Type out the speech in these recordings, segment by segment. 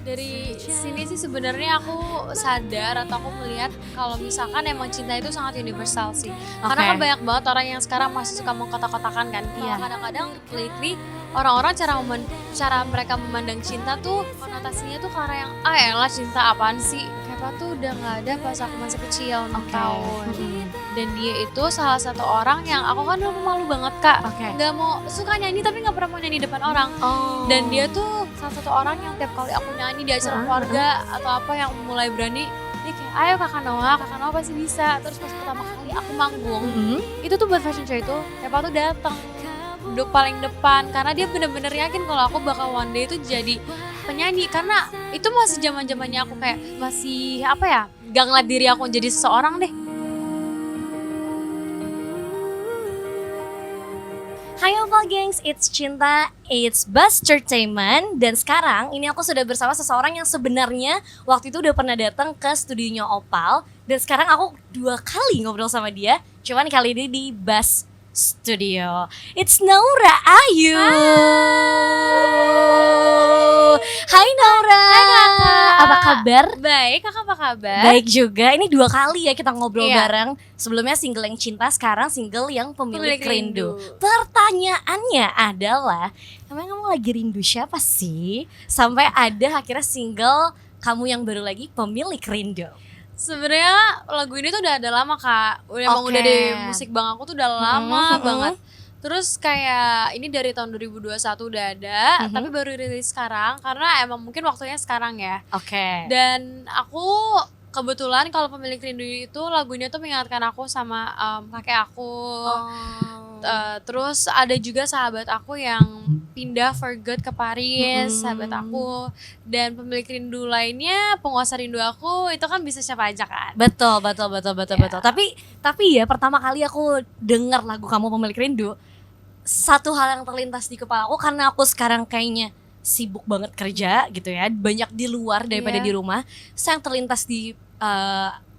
Dari sini sih sebenarnya aku sadar atau aku melihat kalau misalkan emang cinta itu sangat universal sih. Karena kan Oke. banyak banget orang yang sekarang masih suka mengkotak-kotakan kan. Kalau Iya. kadang-kadang lately orang-orang cara mereka memandang cinta tuh konotasinya tuh karena yang elah cinta apaan sih? Kepa tuh udah nggak ada pas aku masih kecil 6 tahun. Dan dia itu salah satu orang yang aku kan dulu malu banget kak. Oke. Nggak mau suka nyanyi tapi nggak pernah mau nyanyi depan orang. Oh. Dan dia tuh salah satu orang yang tiap kali aku nyanyi di acara keluarga atau apa yang mulai berani, dia kayak ayo kakak Noah pasti bisa. Terus pas pertama kali aku manggung, itu tuh buat fashion show itu, Kepa tuh datang duduk paling depan karena dia bener-bener yakin kalau aku bakal one day itu jadi penyanyi. Karena itu masih zaman-zamannya aku kayak masih apa ya, gak ngeliat diri aku jadi seseorang deh. Hai Oval Gengs, it's Cinta, it's Bustertainment. Dan sekarang ini aku sudah bersama seseorang yang sebenarnya waktu itu udah pernah datang ke studionya Opal. Dan sekarang aku 2 kali ngobrol sama dia, cuman kali ini di Bus Studio. It's Naura Ayu. Hai Naura. Hai kakak. Apa kabar? Baik, kakak apa kabar? Baik juga, ini 2 kali ya kita ngobrol Iya. bareng. Sebelumnya single yang cinta, sekarang single yang pemilik Pemilik rindu. Rindu. Pertanyaannya adalah, emang kamu lagi rindu siapa sih? Sampai ada akhirnya single kamu yang baru lagi, Pemilik Rindu. Sebenarnya lagu ini tuh udah ada lama kak, emang Oke. udah di musik bang aku tuh udah lama Mhm. banget. Terus kayak ini dari tahun 2021 udah ada, Mhm. tapi baru rilis sekarang karena emang mungkin waktunya sekarang ya. Oke. Dan aku kebetulan kalau Pemilik Rindu itu lagunya tuh mengingatkan aku sama kakek aku. Terus ada juga sahabat aku yang pindah for good ke Paris, sahabat aku. Dan Pemilik Rindu lainnya, Penguasa Rindu Aku, itu kan bisa siapa aja kan. Betul. Ya. Tapi ya pertama kali aku dengar lagu kamu Pemilik Rindu, satu hal yang terlintas di kepala aku karena aku sekarang kayaknya sibuk banget kerja gitu ya, banyak di luar daripada Iya. di rumah. Yang terlintas di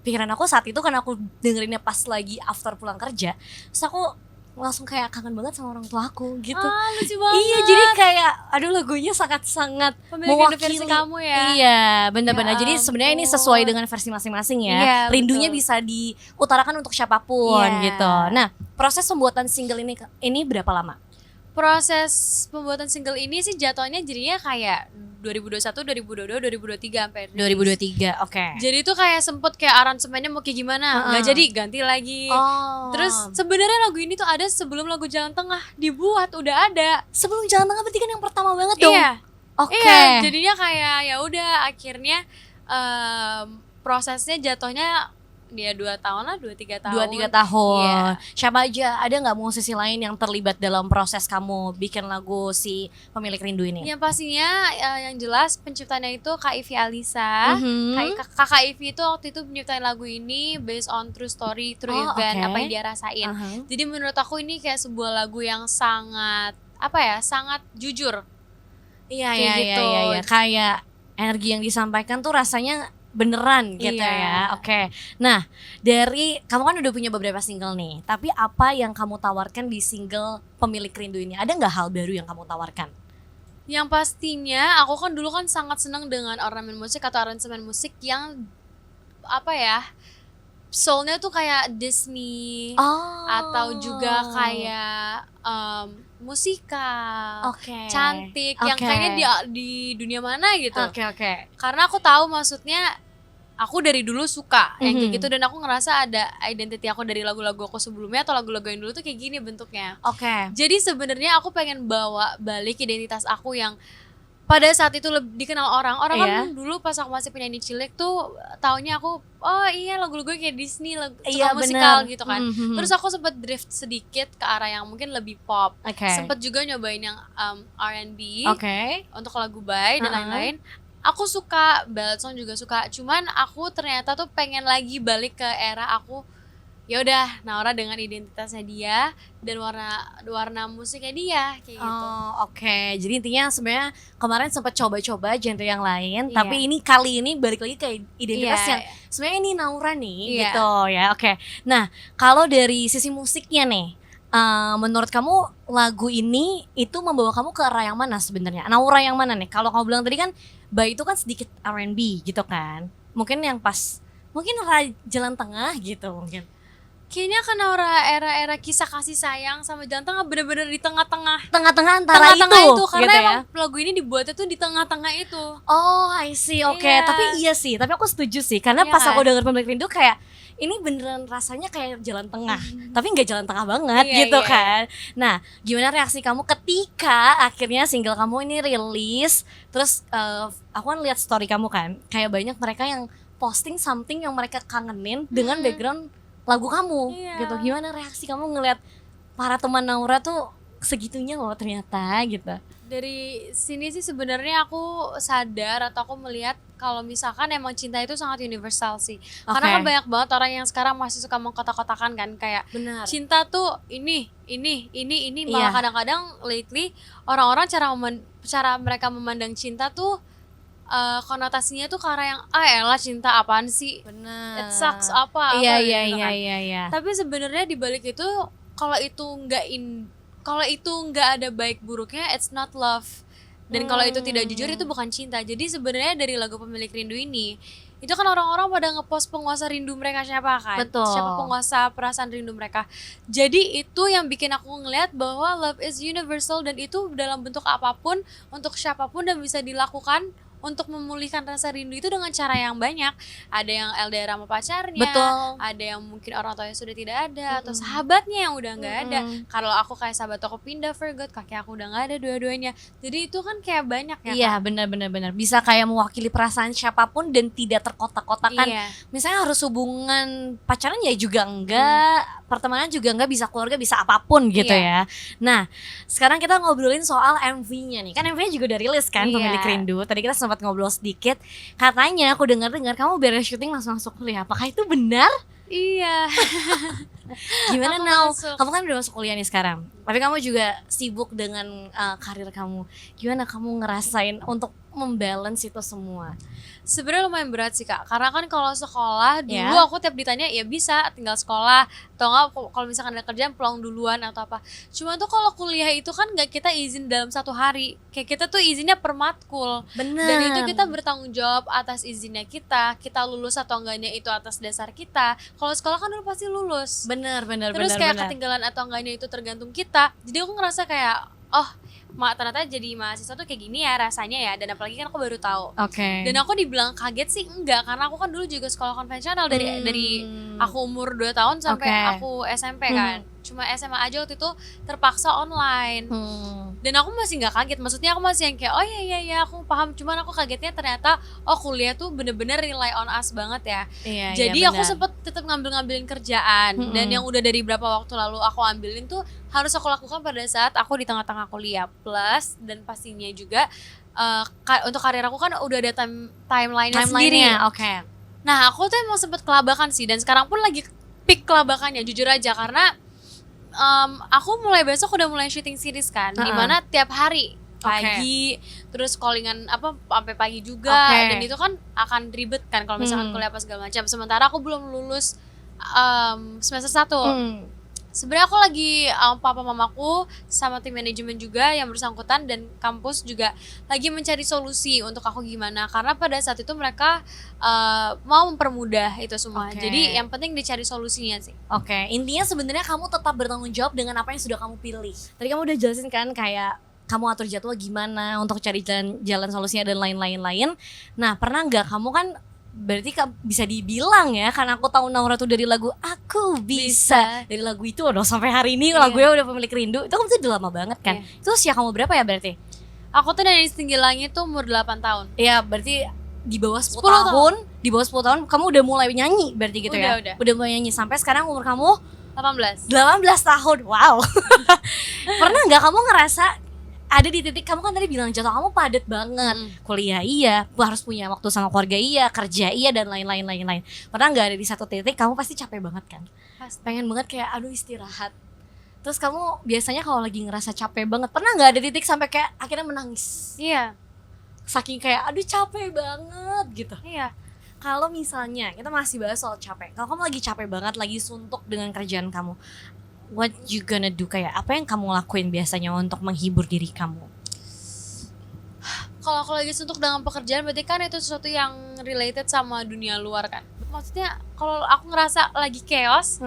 pikiran aku saat itu karena aku dengerinnya pas lagi after pulang kerja, terus aku langsung kayak kangen banget sama orang tua aku gitu. Lucu banget. Iya, jadi kayak aduh lagunya sangat-sangat Pemilik Rindu versi kamu ya. Iya, benar-benar. Ya Jadi sebenarnya ini ampun. sesuai dengan versi masing-masing ya. Iya, Rindunya betul. bisa diutarakan untuk siapapun Iya. gitu. Nah, proses pembuatan single ini berapa lama? Proses pembuatan single ini sih jatuhnya jadinya kayak 2021, 2022, 2023 sampai rilis. 2023. Oke. Jadi tuh kayak sempet kayak aransemennya mau kayak gimana, nggak jadi ganti lagi. Oh. Terus sebenarnya lagu ini tuh ada sebelum lagu Jalan Tengah dibuat, udah ada. sebelum Jalan Tengah berarti kan yang pertama banget dong. Iya. Oke. Iya, jadinya kayak ya udah akhirnya prosesnya jatuhnya dia 2 tahun lah, 2-3 tahun. 2-3 tahun. Iya. Siapa aja? Ada nggak musisi lain yang terlibat dalam proses kamu bikin lagu si Pemilik Rindu ini? Yang pastinya yang jelas penciptanya itu Kak Ivy Alisa. Mhm. Kakak Ivy itu waktu itu menyiptain lagu ini based on true story, true Oh, event, oke. apa yang dia rasain. Aha. Jadi menurut aku ini kayak sebuah lagu yang sangat apa ya, sangat jujur. Iya, Kayak iya, gitu. iya, iya. Kayak energi yang disampaikan tuh rasanya beneran gitu Iya. ya. Oke. Nah, dari kamu kan udah punya beberapa single nih. Tapi apa yang kamu tawarkan di single Pemilik Rindu ini? Ada nggak hal baru yang kamu tawarkan? Yang pastinya aku kan dulu kan sangat senang dengan ornamen musik atau aransemen musik yang apa ya, soulnya tuh kayak Disney Oh. atau juga kayak musikal, Oke. cantik, yang Oke. kayaknya di dunia mana gitu. Oke. Karena aku tahu maksudnya aku dari dulu suka yang kayak Mhm. gitu, dan aku ngerasa ada identity aku dari lagu-lagu aku sebelumnya atau lagu-lagu yang dulu tuh kayak gini bentuknya. Oke. Jadi sebenarnya aku pengen bawa balik identitas aku yang pada saat itu lebih dikenal orang Iya. kan dulu pas aku masih penyanyi cilik tuh taunya aku oh iya lagu-lagu kayak Disney, suka Iya, musikal benar. gitu kan. Mhm. Terus aku sempet drift sedikit ke arah yang mungkin lebih pop. Oke. Sempet juga nyobain yang R&B Oke. untuk lagu Bye dan Uh-uh. lain-lain. Aku suka ballad song juga suka. Cuman aku ternyata tuh pengen lagi balik ke era aku. Ya udah, Naura dengan identitasnya dia dan warna musiknya dia kayak gitu. Oh, oke. Jadi intinya sebenarnya kemarin sempat coba-coba genre yang lain, Iya. tapi ini kali ini balik lagi ke identitas Iya. yang sebenarnya ini Naura nih, Iya. gitu ya. Oke. Nah, kalau dari sisi musiknya nih, menurut kamu lagu ini itu membawa kamu ke arah yang mana sebenarnya? Naura yang mana nih? Kalau kamu bilang tadi kan Bye itu kan sedikit R&B gitu kan. Mungkin yang pas mungkin jalan tengah gitu mungkin. Kayaknya kan era kisah kasih sayang sama jalan tengah bener-bener di tengah-tengah Antara tengah-tengah itu karena gitu emang ya. lagu ini dibuatnya tuh di tengah-tengah itu. Oh, I see. Oke. Iya. Tapi iya sih, tapi aku setuju sih karena Iya pas kan? aku denger Pemilik Rindu kayak ini beneran rasanya kayak jalan tengah, tapi nggak jalan tengah banget Iya, gitu iya. kan. Nah, gimana reaksi kamu ketika akhirnya single kamu ini rilis? Terus aku kan lihat story kamu kan, kayak banyak mereka yang posting something yang mereka kangenin dengan background lagu kamu Iya. gitu. Gimana reaksi kamu ngelihat para teman Naura tuh segitunya loh ternyata gitu? Dari sini sih sebenarnya aku sadar atau aku melihat kalau misalkan emang cinta itu sangat universal sih. Karena kan banyak banget orang yang sekarang masih suka mengkotak-kotakan kan, kayak Benar. cinta tuh ini Iya. malah kadang-kadang lately orang-orang cara mereka memandang cinta tuh konotasinya tuh karena yang elah cinta apaan sih? Benar. It sucks apa Iya gitu iya kan. iya iya. Tapi sebenarnya di balik itu kalau itu nggak ada baik buruknya, it's not love. Dan kalau itu tidak jujur, itu bukan cinta. Jadi sebenarnya dari lagu Pemilik Rindu ini, itu kan orang-orang pada ngepost penguasa rindu mereka siapa kan? Betul. Siapa penguasa perasaan rindu mereka. Jadi itu yang bikin aku ngeliat bahwa love is universal dan itu dalam bentuk apapun, untuk siapapun dan bisa dilakukan untuk memulihkan rasa rindu itu dengan cara yang banyak. Ada yang LDR sama pacarnya, Betul. ada yang mungkin orang tuanya sudah tidak ada, atau sahabatnya yang udah nggak ada. Kalau aku kayak sahabat aku pindah for good, kakek aku udah nggak ada, dua-duanya. Jadi itu kan kayak banyak ya. Iya, Kak? benar. Bisa kayak mewakili perasaan siapapun dan tidak terkotak-kotakan. Iya. Misalnya harus hubungan pacaran ya juga enggak, pertemanan juga enggak, bisa keluarga, bisa apapun gitu ya. Nah, sekarang kita ngobrolin soal MV-nya nih. Kan MV-nya juga udah rilis kan, Iya. Pemilik Rindu. Tadi kita sempat ngobrol sedikit. Katanya aku dengar-dengar kamu beres syuting langsung masuk kuliah. Apakah itu benar? Iya. Gimana Aku Nau? masuk. Kamu kan udah masuk kuliah nih sekarang. Tapi kamu juga sibuk dengan karir kamu. Gimana kamu ngerasain untuk membalance itu semua? Sebenarnya lumayan berat sih Kak, karena kan kalau sekolah dulu Ya. aku tiap ditanya ya bisa tinggal sekolah, atau enggak kalau misalkan ada kerjaan pulang duluan atau apa. Cuma tuh kalau kuliah itu kan nggak kita izin dalam satu hari, kayak kita tuh izinnya per matkul. Bener. Dan itu kita bertanggung jawab atas izinnya kita lulus atau enggaknya itu atas dasar kita. Kalau sekolah kan dulu pasti lulus. Bener. Terus kayak ketinggalan atau enggaknya itu tergantung kita. Jadi aku ngerasa kayak ternyata jadi mahasiswa tuh kayak gini ya rasanya ya. Dan apalagi kan aku baru tahu. Oke. Dan aku dibilang kaget sih enggak, karena aku kan dulu juga sekolah konvensional dari aku umur 2 tahun sampai Oke. aku SMP kan. Cuma SMA aja waktu itu terpaksa online. Dan aku masih nggak kaget, maksudnya aku masih yang kayak iya aku paham, cuman aku kagetnya ternyata kuliah tuh bener-bener rely on us banget ya. Iya, Jadi iya, aku benar. sempet tetap ngambilin kerjaan, dan yang udah dari berapa waktu lalu aku ambilin tuh harus aku lakukan pada saat aku di tengah-tengah kuliah. Plus dan pastinya juga untuk karir aku kan udah ada timeline-nya sendiri. Oke. Nah aku tuh emang sempet kelabakan sih, dan sekarang pun lagi peak kelabakannya jujur aja, karena aku mulai besok udah mulai syuting series kan, dimana tiap hari pagi, terus callingan sampai pagi juga, dan itu kan akan ribet kan kalau misalkan kuliah apa segala macam. Sementara aku belum lulus semester 1. Sebenarnya aku lagi papa mamaku sama tim manajemen juga yang bersangkutan dan kampus juga lagi mencari solusi untuk aku gimana, karena pada saat itu mereka mau mempermudah itu semua. Oke. Jadi yang penting dicari solusinya sih. Oke, intinya sebenarnya kamu tetap bertanggung jawab dengan apa yang sudah kamu pilih. Tadi kamu udah jelasin kan kayak kamu atur jadwal gimana untuk cari jalan solusinya dan lain-lain. Nah, pernah nggak kamu kan berarti bisa dibilang ya, karena aku tahu Naura tuh dari lagu Aku Bisa. Dari lagu itu udah sampai hari ini lagunya udah Pemilik Rindu. Itu kan udah lama banget kan. Itu usia kamu berapa ya berarti? Aku tuh dari Setinggi Langit tuh umur 8 tahun. Iya, berarti di bawah 10 10 tahun. Di bawah 10 tahun kamu udah mulai nyanyi berarti gitu ya? Udah Mulai nyanyi sampai sekarang umur kamu 18. 18 tahun. Wow. Pernah nggak kamu ngerasa ada di titik kamu kan tadi bilang jadwal kamu padat banget, kuliah iya, harus punya waktu sama keluarga iya, kerja iya, dan lain-lain. Pernah nggak ada di satu titik kamu pasti capek banget kan? Pengen banget kayak aduh istirahat. Terus kamu biasanya kalau lagi ngerasa capek banget, pernah nggak ada titik sampai kayak akhirnya menangis? Iya. Saking kayak aduh capek banget gitu. Iya. Kalau misalnya kita masih bahas soal capek, kalau kamu lagi capek banget, lagi suntuk dengan kerjaan kamu, what you gonna do, kayak apa yang kamu lakuin biasanya untuk menghibur diri kamu? kalau aku lagi suntuk dengan pekerjaan berarti kan itu sesuatu yang related sama dunia luar kan. Maksudnya kalau aku ngerasa lagi chaos,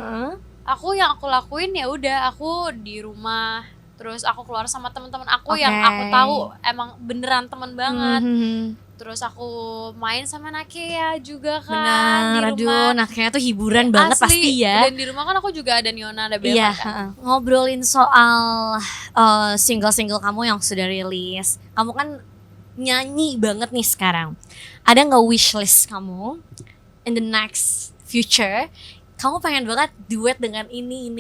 yang aku lakuin ya udah aku di rumah, terus aku keluar sama teman-teman aku yang aku tahu emang beneran teman banget. Terus aku main sama Nakea juga kan di rumah. Aduh, Nakea tuh hiburan banget pasti ya. Dan di rumah kan aku juga ada Niona, ada Bella kan. Ngobrolin soal single-single kamu yang sudah rilis. Kamu kan nyanyi banget nih sekarang. Ada nggak wishlist kamu in the next future? Kamu pengen banget duet dengan ini.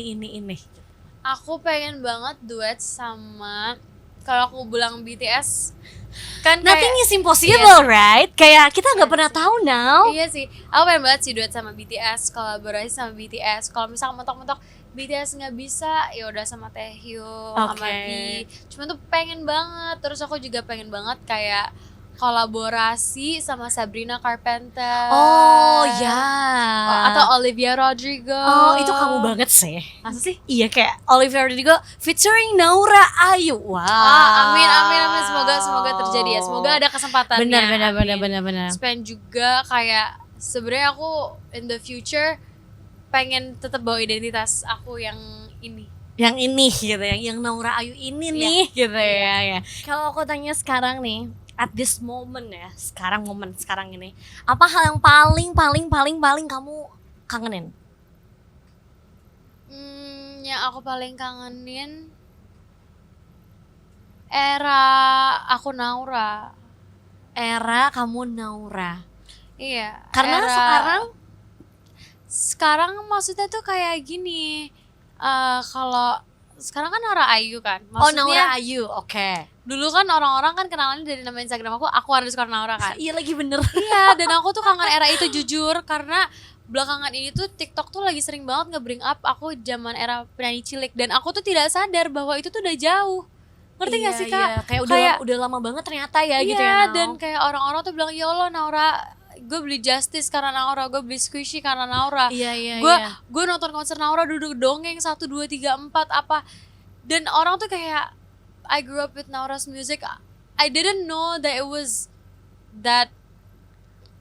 Aku pengen banget duet sama, kalau aku bilang BTS kan nothing is impossible, right? Kayak kita nggak pernah tahu now. Iya sih, aku pengen banget sih duet sama BTS, kolaborasi sama BTS. Kalau misalkan mentok-mentok BTS nggak bisa, ya udah sama Taehyung, sama V. Cuman tuh pengen banget. Terus aku juga pengen banget kayak kolaborasi sama Sabrina Carpenter. Oh ya. Atau Olivia Rodrigo. Oh itu kamu banget sih. Masa sih? Iya kayak Olivia Rodrigo featuring Naura Ayu. Wow. Amin. Semoga terjadi ya. Semoga ada kesempatannya. Benar. Spend juga kayak sebenarnya aku in the future pengen tetap bawa identitas aku yang ini. Yang ini gitu ya, yang Naura Ayu ini nih gitu ya. Kalau aku tanya sekarang nih, at this moment ya, sekarang ini, apa hal yang paling kamu kangenin? Yang aku paling kangenin era aku Naura. Era kamu Naura. Iya. Karena sekarang maksudnya tuh kayak gini. Kalau sekarang kan Naura Ayu kan. Maksudnya, Naura Ayu, oke. Dulu kan orang-orang kan kenalannya dari nama Instagram aku underscore Naura kan. Iya lagi bener. Iya, dan aku tuh kangen era itu jujur, karena belakangan ini tuh TikTok tuh lagi sering banget nge-bring up aku zaman era penyanyi cilik, dan aku tuh tidak sadar bahwa itu tuh udah jauh. Ngerti gak sih Kak? Kayak udah lama banget ternyata ya gitu ya. Iya, dan kayak orang-orang tuh bilang, ya Allah Naura, gue beli Justice karena Naura, gue beli Squishy karena Naura. Gue nonton konser Naura duduk dongeng 1, 2, 3, 4 apa. Dan orang tuh kayak, I grew up with Naura's music. I didn't know that it was that,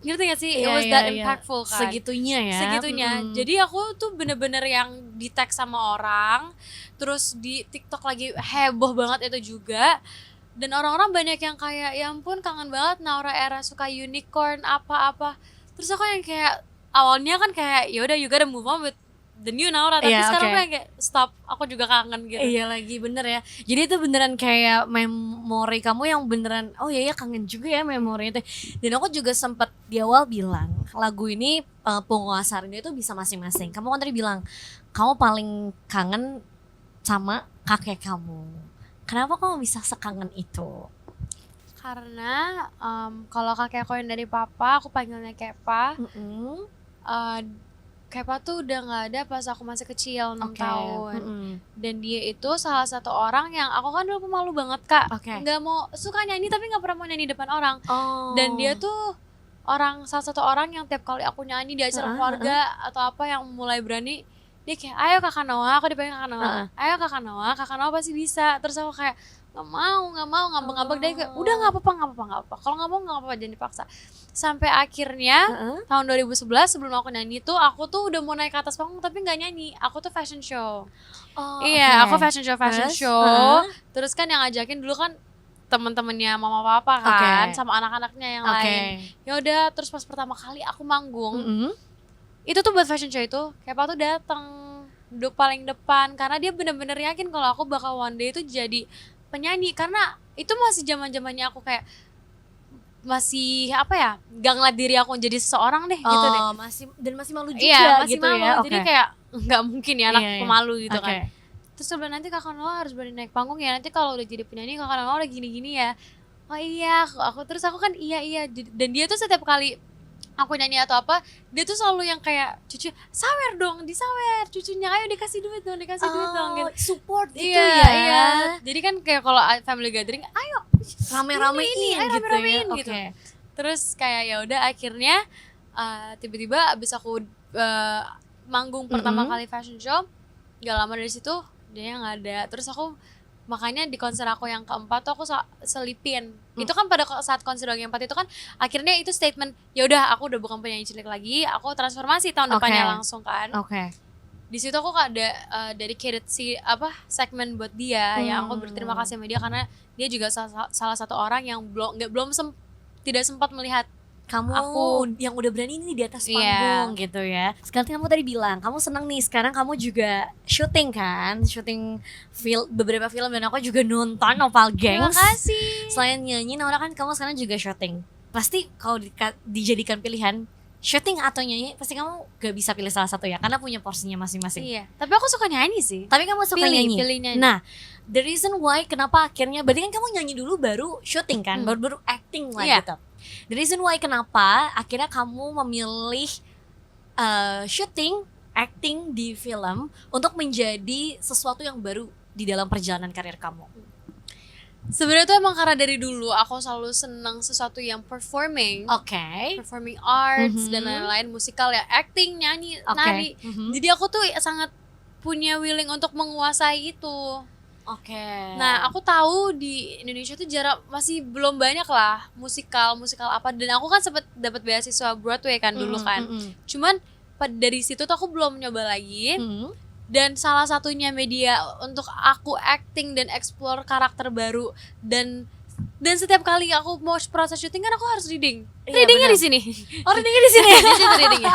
ngerti gak sih? It was that impactful kan. Segitunya ya. Jadi aku tuh bener-bener yang di tag sama orang, terus di TikTok lagi heboh banget itu juga. Dan orang-orang banyak yang kayak, ya ampun kangen banget Naura era suka unicorn apa-apa. Terus aku yang kayak awalnya kan kayak ya udah you gotta move on with the new Naura, tapi sekarang aku yang kayak stop, aku juga kangen gitu. Iya lagi bener ya. Jadi itu beneran kayak memori kamu yang beneran, oh iya kangen juga ya memori itu. Dan aku juga sempat di awal bilang lagu ini penguasa rindu itu bisa masing-masing. Kamu kan tadi bilang kamu paling kangen sama kakek kamu. Kenapa kamu bisa sekangen itu? Karena kalau kakek aku yang dari papa, aku panggilnya Kepa. Kepa tuh udah gak ada pas aku masih kecil, 6 tahun. Dan dia itu salah satu orang yang aku kan dulu pemalu banget Kak. Gak mau, suka nyanyi tapi gak pernah mau nyanyi depan orang. Dan dia tuh salah satu orang yang tiap kali aku nyanyi di acara keluarga atau apa yang mulai berani, dia kayak, ayo Kakak Noah, aku dipanggil Kakak Noah. Ayo Kakak Noah pasti bisa. Terus aku kayak, gak mau, ngambek-ngambek. Dia kayak, udah gak apa-apa. Kalau gak mau gak apa-apa, jangan dipaksa. Sampai akhirnya tahun 2011 sebelum aku nyanyi tuh, aku tuh udah mau naik ke atas panggung tapi gak nyanyi. Aku tuh fashion show. Aku fashion show. Terus kan yang ngajakin dulu kan temen-temennya mama papa kan, sama anak-anaknya yang lain. Ya udah, terus pas pertama kali aku manggung, itu tuh buat fashion show itu, Kepa tuh datang duduk paling depan karena dia bener-bener yakin kalau aku bakal one day itu jadi penyanyi, karena itu masih zaman-zamannya aku kayak masih apa ya, gak ngeliat diri aku jadi seseorang deh gitu deh. Masih malu juga masih gitu malu. ya. Jadi kayak nggak mungkin ya anak pemalu gitu kan. Terus sebenarnya nanti Kakak Noah harus berani naik panggung ya, nanti kalau udah jadi penyanyi Kakak Noah udah gini-gini ya. Oh iya, aku kan iya. Dan dia tuh setiap kali aku nyanyi atau apa, dia tuh selalu yang kayak, cucu sawer dong, disawer cucunya, ayo dikasih duit dong gitu. Support itu ya. Iya. Jadi kan kayak kalau family gathering, ayo rame-ramein gitu. Terus kayak ya udah akhirnya tiba-tiba abis aku manggung pertama kali fashion show, gak lama dari situ dia nggak ada. Terus aku Makanya di konser aku yang keempat tuh aku selipin. Itu kan pada saat konser yang keempat itu kan akhirnya itu statement, ya udah aku udah bukan penyanyi cilik lagi, aku transformasi tahun depannya langsung kan. Di situ aku ada dedicated segmen buat dia yang aku berterima kasih sama dia karena dia juga salah satu orang yang tidak sempat melihat kamu yang udah berani ini di atas panggung gitu ya. Sekarang kamu tadi bilang kamu seneng nih, sekarang kamu juga syuting kan, beberapa film dan aku juga nonton Opal Gangs. Terima kasih. Selain nyanyi, Naura kan kamu sekarang juga syuting. Pasti kalau dijadikan pilihan syuting atau nyanyi, pasti kamu gak bisa pilih salah satu ya, karena punya porsinya masing-masing. Iya. Tapi aku suka nyanyi sih. Tapi kamu suka nyanyi. Pilih nyanyi. Nah, the reason why kenapa akhirnya, berarti kan kamu nyanyi dulu baru syuting kan, baru acting lah gitu. The reason why kenapa akhirnya kamu memilih syuting, acting di film untuk menjadi sesuatu yang baru di dalam perjalanan karir kamu? Sebenarnya tuh emang karena dari dulu aku selalu senang sesuatu yang performing, performing arts dan lain-lain, musikal ya, acting, nyanyi, nari. Jadi aku tuh sangat punya willing untuk menguasai itu. Nah, aku tahu di Indonesia tuh masih belum banyak lah musikal apa, dan aku kan sempat dapat beasiswa Broadway kan dulu kan. Cuman dari situ tuh aku belum nyoba lagi. Dan salah satunya media untuk aku acting dan explore karakter baru, dan setiap kali aku mau proses syuting kan aku harus reading. Readingnya di sini. Readingnya di sini. Di situ readingnya.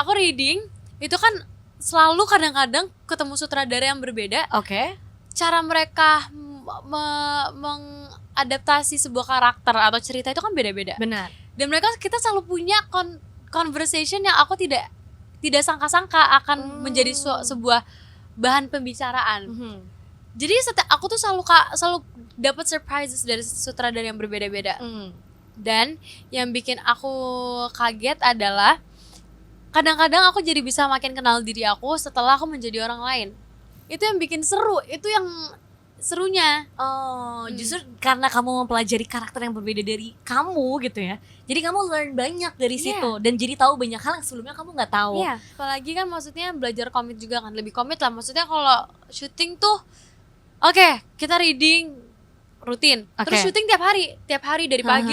Aku reading itu kan selalu kadang-kadang ketemu sutradara yang berbeda. Cara mereka mengadaptasi sebuah karakter atau cerita itu kan beda-beda. Benar. Dan kita selalu punya conversation yang aku tidak sangka-sangka akan menjadi sebuah bahan pembicaraan. Jadi aku tuh selalu dapat surprises dari sutradara yang berbeda-beda. Dan yang bikin aku kaget adalah kadang-kadang aku jadi bisa makin kenal diri aku setelah aku menjadi orang lain. Itu yang bikin seru, itu yang serunya. Justru karena kamu mempelajari karakter yang berbeda dari kamu gitu ya. Jadi kamu learn banyak dari situ dan jadi tahu banyak hal yang sebelumnya kamu nggak tahu. Apalagi kan maksudnya belajar komit juga kan, lebih komit lah. Maksudnya kalau syuting tuh kita reading rutin, terus syuting tiap hari dari pagi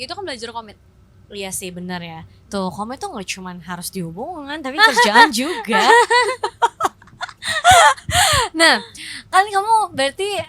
itu kan belajar komit. Iya sih, benar ya. Tuh, komit tuh nggak cuma harus di hubungan, tapi kerjaan juga. Nah, kan kamu berarti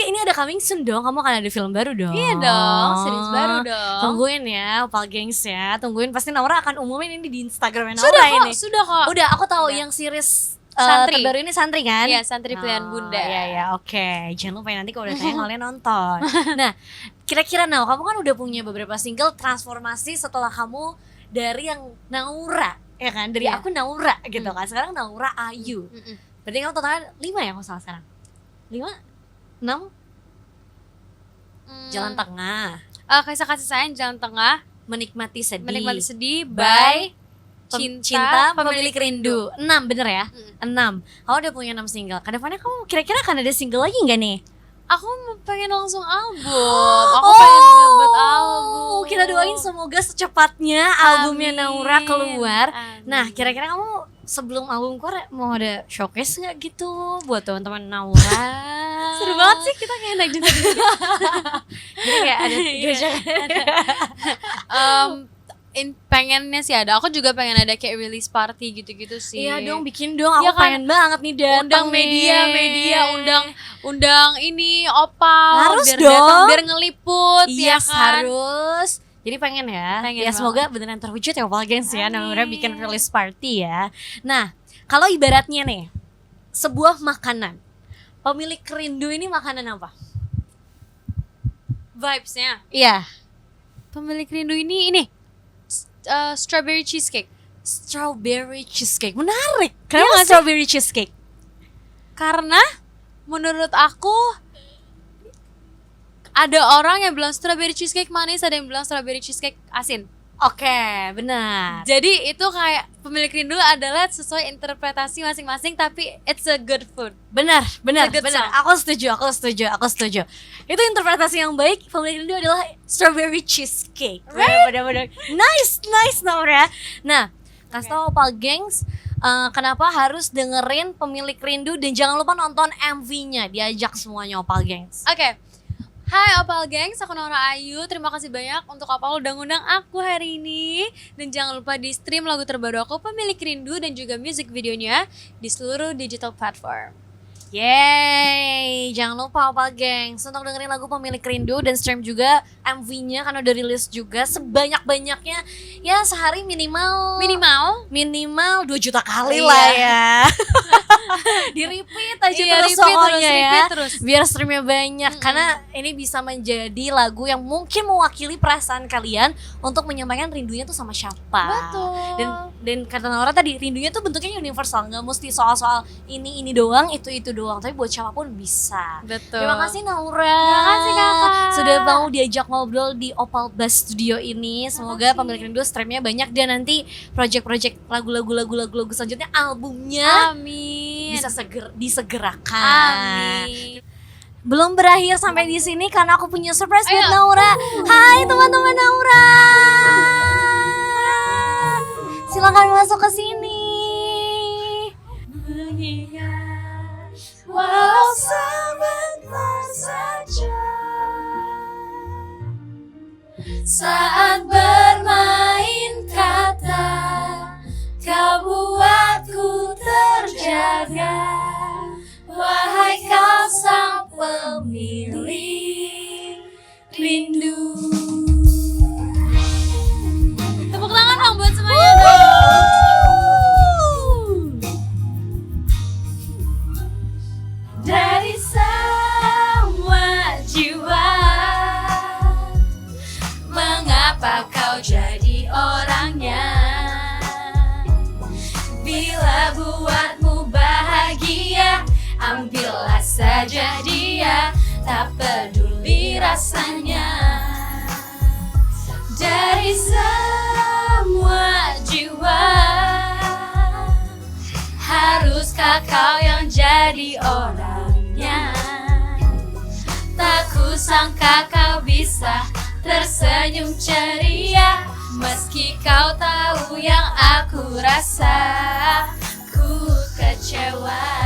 ini ada coming soon dong. Kamu akan ada film baru dong. Iya dong, series baru dong. Tungguin ya, Opal Gangs ya. Tungguin, pasti Naura akan umumin ini di Instagramnya Naura ini. Sudah kok. Udah, aku tahu yang series terbaru ini Santri kan? Iya, Santri Pilihan Bunda. Iya, oke. Jangan lupa nanti kalau udah tayang kalian nonton. Nah, kira-kira kamu kan udah punya beberapa single transformasi setelah kamu dari yang Naura, ya kan? Dari aku Naura gitu kan. Sekarang Naura Ayu. Berarti kamu totalnya 5 ya kalau salah sekarang? 5? 6? Jalan Tengah. Kisah kasih sayang, Jalan Tengah. Menikmati sedih, Bye. Cinta, Pemilik Rindu. 6 bener ya? 6. Kamu udah punya 6 single. Kedepannya kamu kira-kira akan ada single lagi gak nih? Aku pengen langsung album. Aku pengen ngebuat album. Kita doain semoga secepatnya albumnya Naura keluar. Nah, kira-kira kamu sebelum album keluar mau ada showcase gak gitu buat teman-teman Naura? Seru banget sih, kita kayak naik jadi kayak ada pengennya sih ada. Aku juga pengen ada kayak release party gitu-gitu sih. Iya dong, bikin dong. Aku pengen banget nih datang. Undang media, undang ini Opal harus biar dong datang, biar ngeliput. Yes, ya kan? harus. Jadi pengen ya. Ya semoga beneran terwujud ya Opal Gangs ya. Naura bikin release party ya. Nah, kalau ibaratnya nih sebuah makanan, Pemilik Rindu ini makanan apa? Vibes-nya. Iya. Pemilik Rindu ini strawberry cheesecake. Strawberry cheesecake, menarik. Kenapa strawberry cheesecake? Karena menurut aku ada orang yang bilang strawberry cheesecake manis, ada yang bilang strawberry cheesecake asin. Oke, benar. Jadi itu kayak Pemilik Rindu adalah sesuai interpretasi masing-masing, tapi it's a good food. Benar. Song. Aku setuju. Itu interpretasi yang baik. Pemilik Rindu adalah strawberry cheesecake. Right? Benar. Nice Naura. Nah, kasih tau Opal Gangs, kenapa harus dengerin Pemilik Rindu dan jangan lupa nonton MV-nya, diajak semuanya Opal Gengs. Oke. Hai Opal Gengs, aku Nora Ayu. Terima kasih banyak untuk Opal udah ngundang aku hari ini. Dan jangan lupa di stream lagu terbaru aku Pemilik Rindu dan juga music videonya di seluruh digital platform. Yeay, jangan lupa Opal Gengs untuk dengerin lagu Pemilik Rindu dan stream juga MV-nya kan udah rilis juga sebanyak-banyaknya. Ya sehari minimal 2 juta kali lah ya. Di repeat aja terus pokoknya ya. Biar streamnya banyak karena ini bisa menjadi lagu yang mungkin mewakili perasaan kalian untuk menyampaikan rindunya tuh sama siapa. Betul. Dan kata Nora tadi rindunya tuh bentuknya universal, nggak mesti soal-soal ini doang, itu doang, tapi buat siapapun bisa. Betul. Terima kasih Naura. Terima kasih Kakak. Sudah mau diajak ngobrol di Opal Buzz Studio ini. Semoga Pemilik Rindu streamnya banyak dan nanti project-project lagu-lagu selanjutnya albumnya Amin. bisa disegerakan. Amin. Belum berakhir sampai di sini karena aku punya surprise buat Naura. Hai teman-teman Naura. Silakan masuk ke sini. Mengingat walau sebentar saja saat bermain kata kau buatku terjaga. Wahai kau sang pemilik rindu. Tepuk tangan dong buat semuanya dong. Dari semua jiwa, mengapa kau jadi orangnya? Bila buatmu bahagia, ambillah saja dia, tak peduli rasanya. Dari semua jiwa, haruskah kau yang jadi orangnya? Tak kusangka kau bisa tersenyum ceria, meski kau tahu yang aku rasa. Ku kecewa.